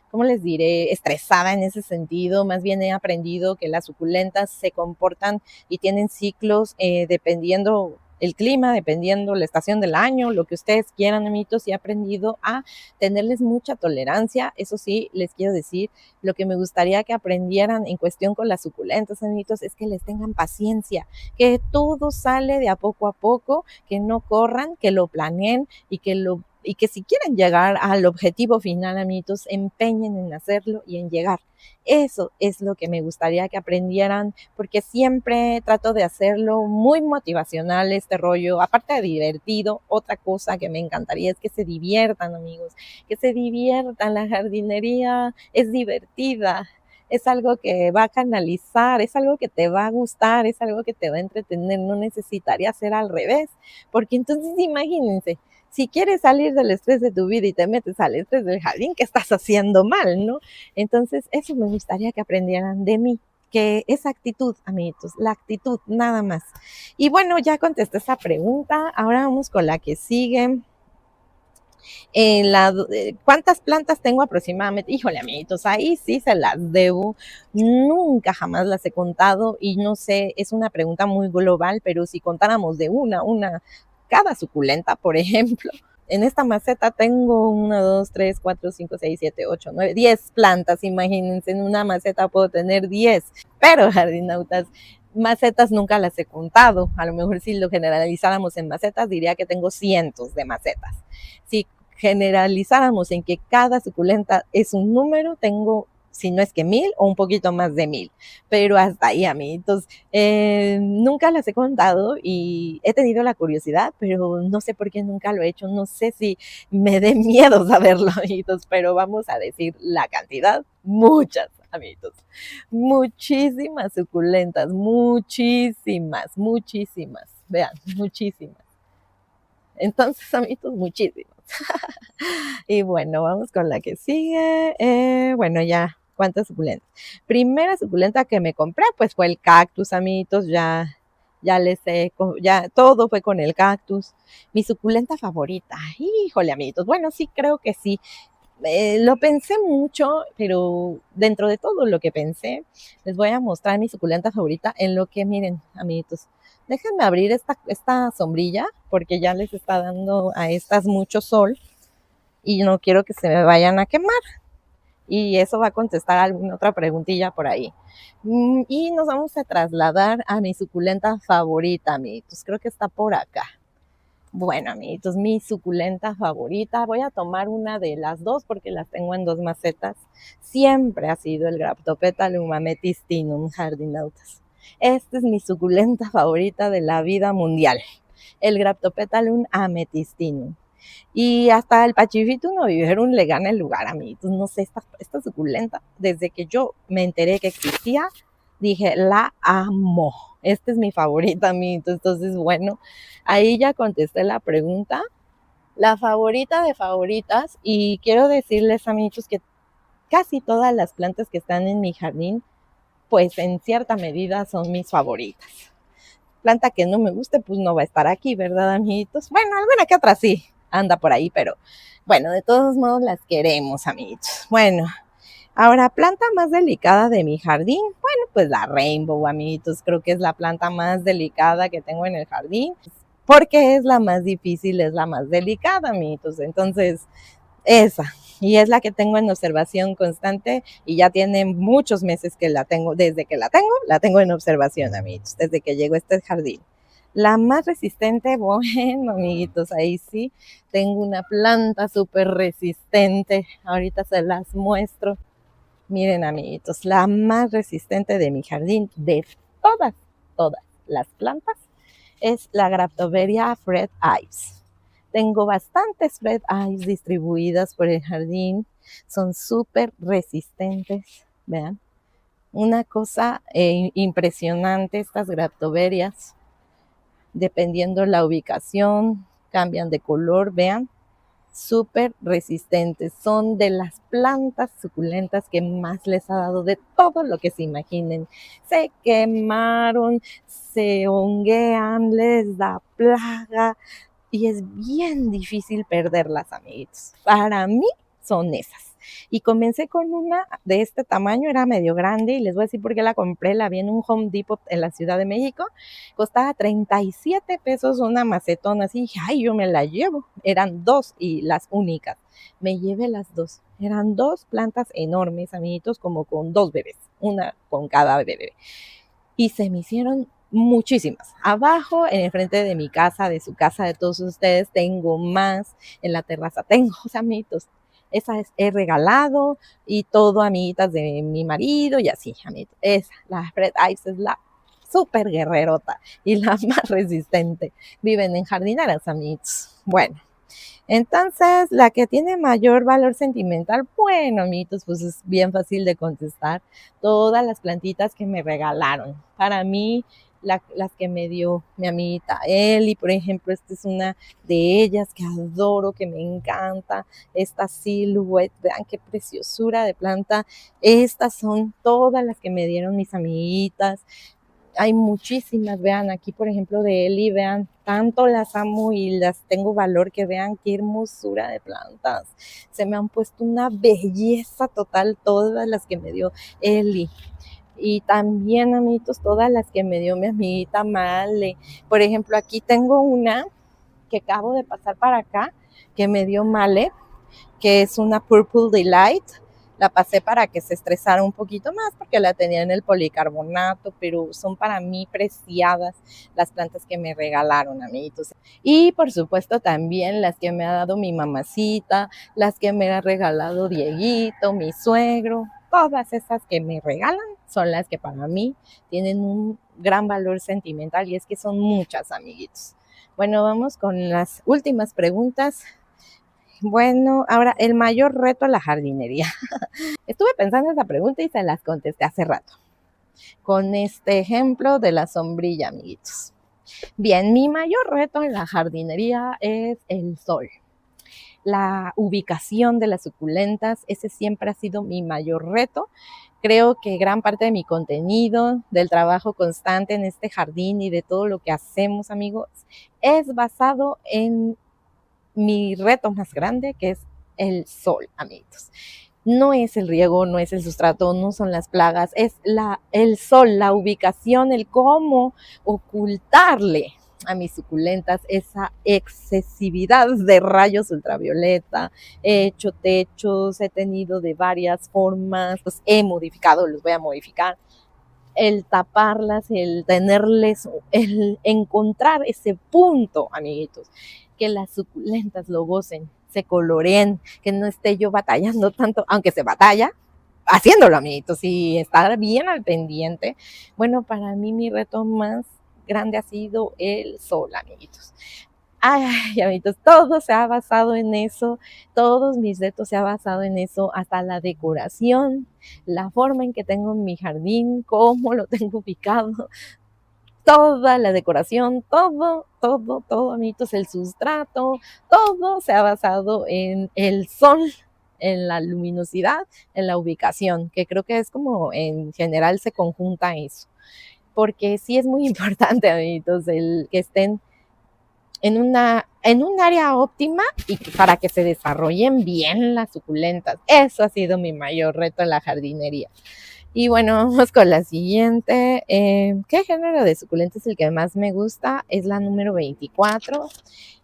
¿cómo les diré?, estresada en ese sentido. Más bien he aprendido que las suculentas se comportan y tienen ciclos dependiendo el clima, dependiendo la estación del año, lo que ustedes quieran, amiguitos, y he aprendido a tenerles mucha tolerancia. Eso sí, les quiero decir, lo que me gustaría que aprendieran en cuestión con las suculentas, amiguitos, es que les tengan paciencia, que todo sale de a poco, que no corran, que lo planeen y que si quieren llegar al objetivo final, amiguitos, empeñen en hacerlo y en llegar. Eso es lo que me gustaría que aprendieran, porque siempre trato de hacerlo muy motivacional este rollo, aparte de divertido. Otra cosa que me encantaría es que se diviertan, amigos, que se diviertan. La jardinería es divertida, es algo que va a canalizar, es algo que te va a gustar, es algo que te va a entretener. No necesitaría ser al revés, porque entonces imagínense, si quieres salir del estrés de tu vida y te metes al estrés del jardín, ¿qué estás haciendo mal, no? Entonces, eso me gustaría que aprendieran de mí, que esa actitud, amiguitos, la actitud, nada más. Y bueno, ya contesté esa pregunta, ahora vamos con la que sigue. ¿Cuántas plantas tengo aproximadamente? Híjole, amiguitos, ahí sí se las debo. Nunca jamás las he contado y no sé, es una pregunta muy global, pero si contáramos de cada suculenta, por ejemplo, en esta maceta tengo 1, 2, 3, 4, 5, 6, 7, 8, 9, 10 plantas. Imagínense, en una maceta puedo tener 10, pero jardinautas, macetas nunca las he contado. A lo mejor si lo generalizáramos en macetas, diría que tengo cientos de macetas. Si generalizáramos en que cada suculenta es un número, tengo, si no es que 1000 o un poquito más de 1000, pero hasta ahí, amiguitos. Nunca las he contado y he tenido la curiosidad, pero no sé por qué nunca lo he hecho, no sé si me dé miedo saberlo, amiguitos, pero vamos a decir la cantidad, muchas, amiguitos, muchísimas suculentas, muchísimas, vean, muchísimas. Entonces, amiguitos, muchísimas. Y bueno, vamos con la que sigue. Bueno, ya, ¿cuántas suculentas? Primera suculenta que me compré, pues fue el cactus, amiguitos. Ya todo fue con el cactus. Mi suculenta favorita, híjole, amiguitos. Bueno, sí, creo que sí. Lo pensé mucho, pero dentro de todo lo que pensé, les voy a mostrar mi suculenta favorita en lo que, miren, amiguitos, déjenme abrir esta sombrilla porque ya les está dando a estas mucho sol y no quiero que se me vayan a quemar. Y eso va a contestar alguna otra preguntilla por ahí. Y nos vamos a trasladar a mi suculenta favorita, amiguitos. Creo que está por acá. Bueno, amiguitos, mi suculenta favorita. Voy a tomar una de las dos porque las tengo en dos macetas. Siempre ha sido el Graptopetalum amethystinum, jardinautas. Esta es mi suculenta favorita de la vida mundial. El Graptopetalum amethystinum. Y hasta el Pachyphytum oviverum le gana el lugar, amiguitos. No sé, esta suculenta, desde que yo me enteré que existía, dije, la amo. Esta es mi favorita, amiguitos. Entonces, bueno, ahí ya contesté la pregunta. La favorita de favoritas, y quiero decirles, amiguitos, que casi todas las plantas que están en mi jardín, pues en cierta medida son mis favoritas. Planta que no me guste, pues no va a estar aquí, ¿verdad, amiguitos? Bueno, alguna que otra sí anda por ahí, pero bueno, de todos modos las queremos, amiguitos. Bueno, ahora, planta más delicada de mi jardín, bueno, pues la Rainbow, amiguitos, creo que es la planta más delicada que tengo en el jardín, porque es la más difícil, es la más delicada, amiguitos, entonces, esa. Y es la que tengo en observación constante y ya tiene muchos meses que la tengo, desde que la tengo en observación, amiguitos, desde que llegó a este jardín. La más resistente, bueno, amiguitos, ahí sí, tengo una planta súper resistente, ahorita se las muestro. Miren, amiguitos, la más resistente de mi jardín, de todas las plantas, es la Graptoveria Fred Ives. Tengo bastantes Fred Ives distribuidas por el jardín, son súper resistentes, vean. Una cosa impresionante estas Graptoverias, dependiendo la ubicación, cambian de color, vean, súper resistentes. Son de las plantas suculentas que más les ha dado de todo lo que se imaginen. Se quemaron, se honguean, les da plaga y es bien difícil perderlas, amiguitos. Para mí son esas. Y comencé con una de este tamaño, era medio grande, y les voy a decir por qué la compré. La vi en un Home Depot en la Ciudad de México, costaba 37 pesos una macetona, así dije, ay, yo me la llevo. Eran dos y las únicas, me llevé las dos. Eran dos plantas enormes, amiguitos, como con dos bebés, una con cada bebé. Y se me hicieron muchísimas. Abajo, en el frente de mi casa, de su casa, de todos ustedes, tengo más. En la terraza tengo, amiguitos. Esa he regalado y todo, amiguitas de mi marido y así, amiguitos. Esa, la Fred Ives es la súper guerrerota y la más resistente. Viven en jardineras, amiguitos. Bueno, entonces la que tiene mayor valor sentimental, bueno, amiguitos, pues es bien fácil de contestar. Todas las plantitas que me regalaron. Para mí, las que me dio mi amiguita Eli, por ejemplo, esta es una de ellas que adoro, que me encanta, esta Silhouette, vean qué preciosura de planta. Estas son todas las que me dieron mis amiguitas. Hay muchísimas, vean aquí por ejemplo de Eli, vean, tanto las amo y las tengo valor que vean qué hermosura de plantas, se me han puesto una belleza total todas las que me dio Eli. Y también, amiguitos, todas las que me dio mi amiguita Male. Por ejemplo, aquí tengo una que acabo de pasar para acá, que me dio Male, que es una Purple Delight. La pasé para que se estresara un poquito más porque la tenía en el policarbonato, pero son para mí preciadas las plantas que me regalaron, amiguitos. Y por supuesto también las que me ha dado mi mamacita, las que me ha regalado Dieguito, mi suegro, todas esas que me regalan son las que para mí tienen un gran valor sentimental y es que son muchas, amiguitos. Bueno, vamos con las últimas preguntas. Bueno, ahora el mayor reto a la jardinería. Estuve pensando en esa pregunta y se las contesté hace rato, con este ejemplo de la sombrilla, amiguitos. Bien, mi mayor reto en la jardinería es el sol. La ubicación de las suculentas, ese siempre ha sido mi mayor reto. Creo que gran parte de mi contenido, del trabajo constante en este jardín y de todo lo que hacemos, amigos, es basado en mi reto más grande, que es el sol, amigos. No es el riego, no es el sustrato, no son las plagas, es el sol, la ubicación, el cómo ocultarle a mis suculentas esa excesividad de rayos ultravioleta. He hecho techos, he tenido de varias formas, los he modificado, los voy a modificar. El taparlas, el tenerles, el encontrar ese punto, amiguitos, que las suculentas lo gocen, se coloreen, que no esté yo batallando tanto, aunque se batalla, haciéndolo, amiguitos, y estar bien al pendiente. Bueno, para mí mi reto más grande ha sido el sol, amiguitos. Ay, amiguitos, todo se ha basado en eso, todos mis retos se ha basado en eso, hasta la decoración, la forma en que tengo mi jardín, cómo lo tengo ubicado, toda la decoración, todo, amiguitos, el sustrato, todo se ha basado en el sol, en la luminosidad, en la ubicación, que creo que es como en general se conjunta eso, porque sí es muy importante, amiguitos, el que estén en un área óptima y para que se desarrollen bien las suculentas. Eso ha sido mi mayor reto en la jardinería. Y bueno, vamos con la siguiente. ¿Qué género de suculenta es el que más me gusta? Es la número 24.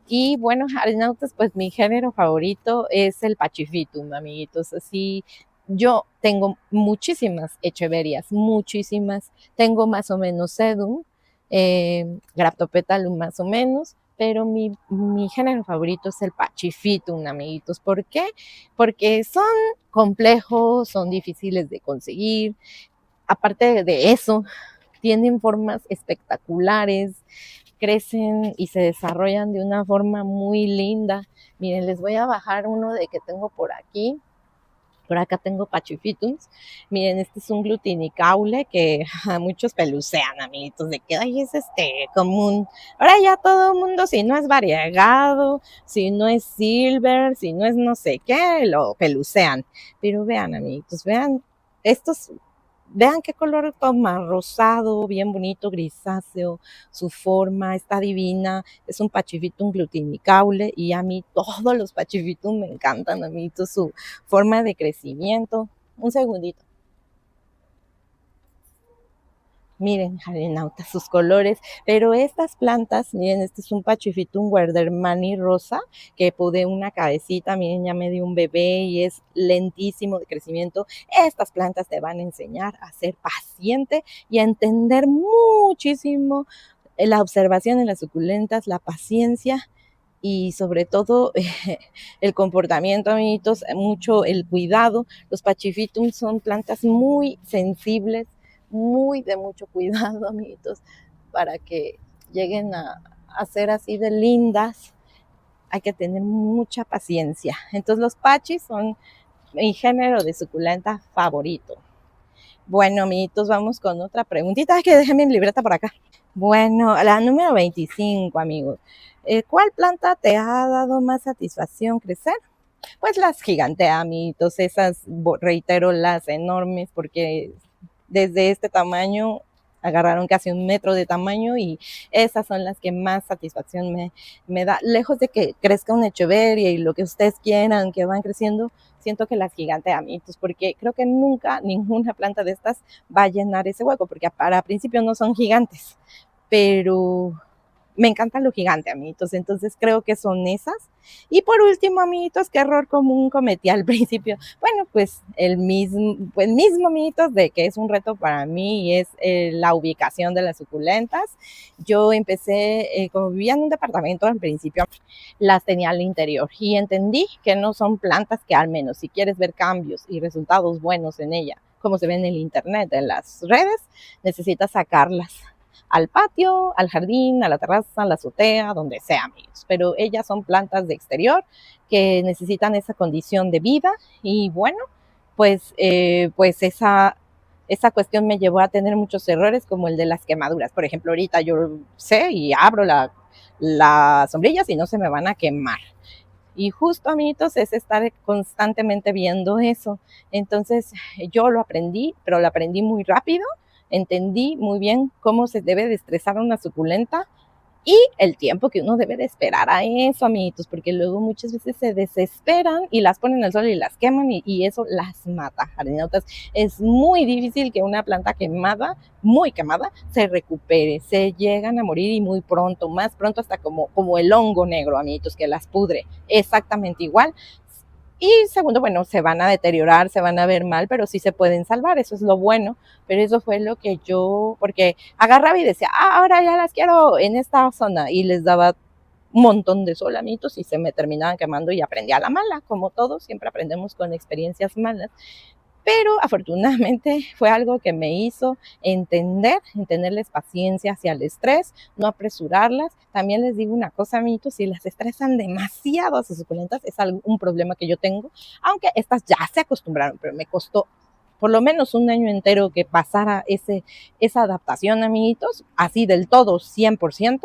Y bueno, jardinautas, pues mi género favorito es el Pachyphytum, amiguitos. Así, yo tengo muchísimas echeverias, muchísimas. Tengo más o menos sedum, Graptopetalum más o menos, pero mi género favorito es el Pachyphytum, amiguitos. ¿Por qué? Porque son complejos, son difíciles de conseguir. Aparte de eso, tienen formas espectaculares, crecen y se desarrollan de una forma muy linda. Miren, les voy a bajar uno de que tengo por aquí. Por acá tengo Pachyphytums. Miren, este es un glutinicaule que a muchos pelucean, amiguitos, de que ay, es común. Ahora ya todo el mundo, si no es variegado, si no es silver, si no es no sé qué, lo pelucean. Pero vean, amiguitos, vean estos. Vean qué color toma, rosado, bien bonito, grisáceo, su forma está divina, es un Pachyphytum glutinicaule y a mí todos los Pachyphytum me encantan, amiguitos, su forma de crecimiento. Un segundito. Miren, jardinautas, sus colores, pero estas plantas, miren, este es un Pachyphytum Werdermani rosa, que pude una cabecita, miren, ya me dio un bebé y es lentísimo de crecimiento. Estas plantas te van a enseñar a ser paciente y a entender muchísimo la observación en las suculentas, la paciencia y sobre todo el comportamiento, amiguitos, mucho el cuidado. Los Pachyphytum son plantas muy sensibles, muy de mucho cuidado, amiguitos, para que lleguen a ser así de lindas. Hay que tener mucha paciencia. Entonces los pachis son mi género de suculenta favorito. Bueno, amiguitos, vamos con otra preguntita. Ay, que dejé mi libreta por acá. Bueno, la número 25, amigos. ¿Cuál planta te ha dado más satisfacción crecer? Pues las giganteamitos, esas, reitero, las enormes, porque desde este tamaño agarraron casi 1 metro de tamaño y esas son las que más satisfacción me da. Lejos de que crezca una echeveria y lo que ustedes quieran, que van creciendo, siento que las giganteamitos, porque creo que nunca ninguna planta de estas va a llenar ese hueco, porque para principio no son gigantes, pero me encanta lo gigante, amiguitos, entonces creo que son esas. Y por último, amiguitos, qué error común cometí al principio. Bueno, pues el mismo, amiguitos, de que es un reto para mí y es la ubicación de las suculentas. Yo empecé, como vivía en un departamento al principio, las tenía al interior y entendí que no son plantas que, al menos si quieres ver cambios y resultados buenos en ella, como se ve en el internet, en las redes, necesitas sacarlas al patio, al jardín, a la terraza, a la azotea, donde sea, amigos. Pero ellas son plantas de exterior que necesitan esa condición de vida y bueno, pues esa cuestión me llevó a tener muchos errores como el de las quemaduras. Por ejemplo, ahorita yo sé y abro las sombrillas y no se me van a quemar. Y justo, amiguitos, es estar constantemente viendo eso. Entonces, yo lo aprendí, pero lo aprendí muy rápido. Entendí muy bien cómo se debe de estresar una suculenta y el tiempo que uno debe de esperar a eso, amiguitos, porque luego muchas veces se desesperan y las ponen al sol y las queman y eso las mata, jardinautas. Es muy difícil que una planta quemada, muy quemada, se recupere. Se llegan a morir y muy pronto, más pronto hasta como el hongo negro, amiguitos, que las pudre. Exactamente igual. Y segundo, bueno, se van a deteriorar, se van a ver mal, pero sí se pueden salvar, eso es lo bueno. Pero eso fue lo que yo, porque agarraba y decía, ahora ya las quiero en esta zona, y les daba un montón de solamitos y se me terminaban quemando y aprendí a la mala, como todos, siempre aprendemos con experiencias malas. Pero afortunadamente fue algo que me hizo entenderles paciencia hacia el estrés, no apresurarlas. También les digo una cosa, amiguitos, si las estresan demasiado a sus suculentas, es un problema que yo tengo, aunque estas ya se acostumbraron, pero me costó por lo menos un año entero que pasara esa adaptación, amiguitos, así del todo, 100%,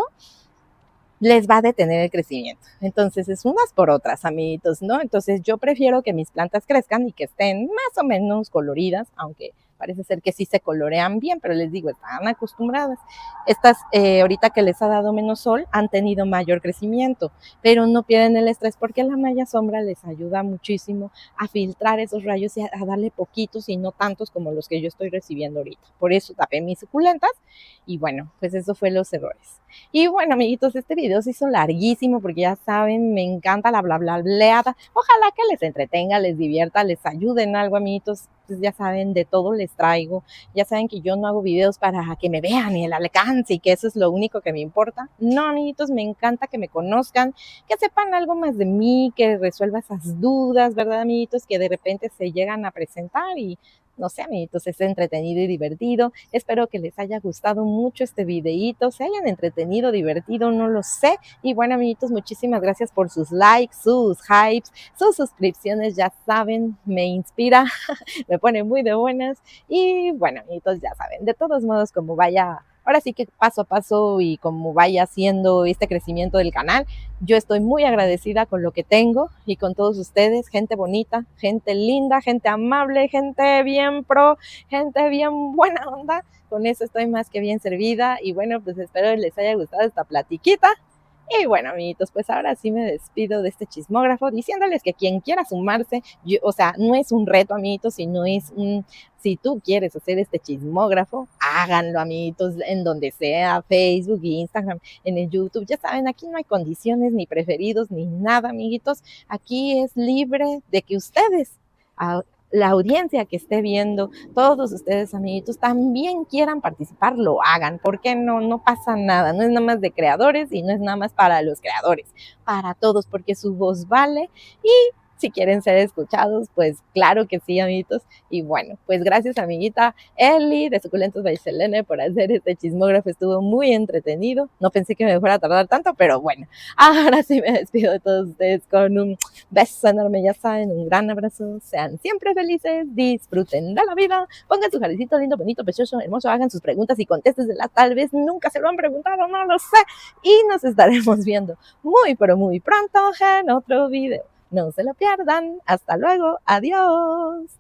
les va a detener el crecimiento. Entonces es unas por otras, amiguitos, ¿no? Entonces yo prefiero que mis plantas crezcan y que estén más o menos coloridas, aunque parece ser que sí se colorean bien, pero les digo, están acostumbradas. Estas, ahorita que les ha dado menos sol, han tenido mayor crecimiento, pero no pierden el estrés porque la malla sombra les ayuda muchísimo a filtrar esos rayos y a darle poquitos y no tantos como los que yo estoy recibiendo ahorita. Por eso tapé mis suculentas y bueno, pues eso fue los errores. Y bueno, amiguitos, este video se hizo larguísimo porque ya saben, me encanta la bla bla bleada. Ojalá que les entretenga, les divierta, les ayude en algo, amiguitos. Pues ya saben, de todo les traigo. Ya saben que yo no hago videos para que me vean y el alcance y que eso es lo único que me importa. No, amiguitos, me encanta que me conozcan, que sepan algo más de mí, que resuelva esas dudas, ¿verdad, amiguitos? Que de repente se llegan a presentar y no sé, amiguitos, es entretenido y divertido. Espero que les haya gustado mucho este videíto, se hayan entretenido, divertido, no lo sé. Y bueno, amiguitos, muchísimas gracias por sus likes, sus hypes, sus suscripciones, ya saben, me inspira, me pone muy de buenas. Y bueno, amiguitos, ya saben, de todos modos, como vaya, ahora sí que paso a paso y como vaya haciendo este crecimiento del canal, yo estoy muy agradecida con lo que tengo y con todos ustedes, gente bonita, gente linda, gente amable, gente bien pro, gente bien buena onda. Con eso estoy más que bien servida y bueno, pues espero que les haya gustado esta platiquita. Y bueno, amiguitos, pues ahora sí me despido de este chismógrafo diciéndoles que quien quiera sumarse, o sea, no es un reto, amiguitos, sino es si tú quieres hacer este chismógrafo, háganlo, amiguitos, en donde sea, Facebook, Instagram, en el YouTube. Ya saben, aquí no hay condiciones, ni preferidos, ni nada, amiguitos. Aquí es libre de que ustedes, la audiencia que esté viendo, todos ustedes, amiguitos, también quieran participar, lo hagan. ¿Por qué no? No pasa nada. No es nada más de creadores y no es nada más para los creadores, para todos, porque su voz vale. Y si quieren ser escuchados, pues claro que sí, amiguitos. Y bueno, pues gracias, amiguita Eli de Suculentos by Selene, por hacer este chismógrafo. Estuvo muy entretenido. No pensé que me fuera a tardar tanto, pero bueno. Ahora sí me despido de todos ustedes con un beso enorme, ya saben, un gran abrazo. Sean siempre felices, disfruten de la vida, pongan su jarecito lindo, bonito, precioso, hermoso, hagan sus preguntas y contéstesela. Tal vez nunca se lo han preguntado, no lo sé. Y nos estaremos viendo muy, pero muy pronto en otro video. No se lo pierdan. Hasta luego. Adiós.